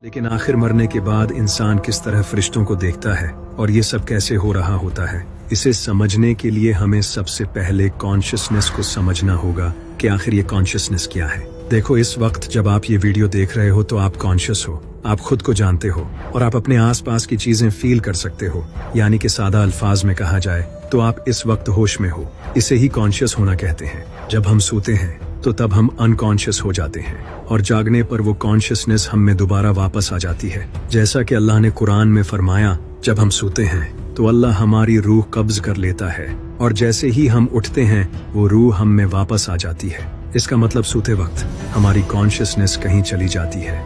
लेकिन आखिर मरने के बाद इंसान किस तरह फरिश्तों को देखता है और ये सब कैसे हो रहा होता है, इसे समझने के लिए हमें सबसे पहले कॉन्शियसनेस को समझना होगा कि आखिर ये कॉन्शियसनेस क्या है। देखो, इस वक्त जब आप ये वीडियो देख रहे हो तो आप कॉन्शियस हो, आप खुद को जानते हो और आप अपने आसपास की चीजें फील कर सकते हो। यानी कि सादा अल्फाज में कहा जाए तो आप इस वक्त होश में हो। इसे ही कॉन्शियस होना कहते हैं। जब हम सोते हैं तो तब हम अनकॉन्शियस हो जाते हैं और जागने पर वो कॉन्शियसनेस हम में दोबारा वापस आ जाती है। जैसा कि अल्लाह ने कुरान में फरमाया, जब हम सोते हैं तो अल्लाह हमारी रूह कब्ज कर लेता है और जैसे ही हम उठते हैं वो रूह हम में वापस आ जाती है। इसका मतलब सोते वक्त हमारी कॉन्शियसनेस कहीं चली जाती है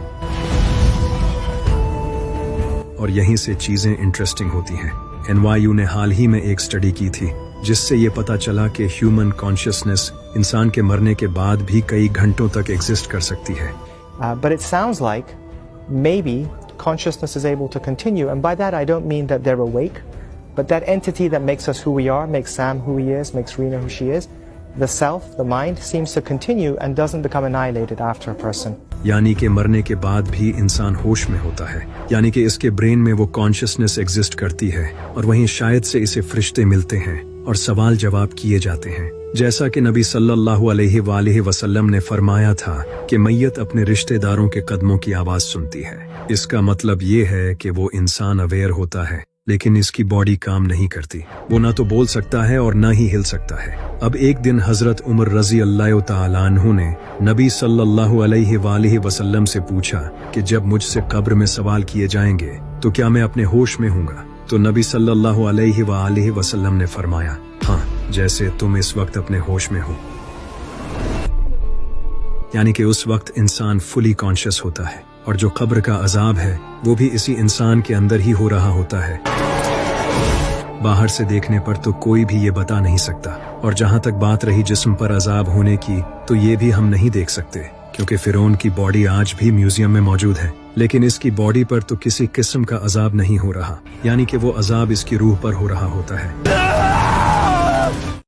और यहीं से चीजें इंटरेस्टिंग होती हैं। NYU ने हाल ही में एक स्टडी की थी जिससे ये पता चला कि ह्यूमन कॉन्शियसनेस इंसान के मरने के बाद भी कई घंटों तक एग्जिस्ट कर सकती है। But it sounds like maybe consciousness is able to continue, and by that I don't mean that they're awake, but that entity that makes us who we are, makes Sam who he is, makes Rena who she is, the self, the mind, seems to continue and doesn't become annihilated after a person. यानी कि मरने के बाद भी इंसान होश में होता है, यानी कि इसके ब्रेन में वो कॉन्शियसनेस एग्जिस्ट करती है और वहीं शायद से इसे फरिश्ते मिलते हैं और सवाल जवाब किए जाते हैं। जैसा कि नबी सल्लल्लाहु अलैहि वसल्लम ने फरमाया था कि मैयत अपने रिश्तेदारों के कदमों की आवाज सुनती है। इसका मतलब ये है कि वो इंसान अवेयर होता है लेकिन इसकी बॉडी काम नहीं करती। वो ना तो बोल सकता है और ना ही हिल सकता है। अब एक दिन हजरत उमर रजी अल्लाह तआला अन्हु ने नबी सल्लल्लाहु अलैहि वसल्लम से पूछा कि जब मुझसे कब्र में सवाल किए जाएंगे तो क्या मैं अपने होश में हूँगा? तो नबी सल्लल्लाहु अलैहि वसल्लम ने फरमाया, हाँ, जैसे तुम इस वक्त अपने होश में हो। यानी कि उस वक्त इंसान फुली कॉन्शियस होता है और जो कब्र का अजाब है वो भी इसी इंसान के अंदर ही हो रहा होता है। बाहर से देखने पर तो कोई भी ये बता नहीं सकता, और जहां तक बात रही जिस्म पर अजाब होने की, तो ये भी हम नहीं देख सकते क्योंकि फिरौन की बॉडी आज भी म्यूजियम में मौजूद है, लेकिन इसकी बॉडी पर तो किसी किस्म का अजाब नहीं हो रहा, यानी कि वो अजाब इसकी रूह पर हो रहा होता है।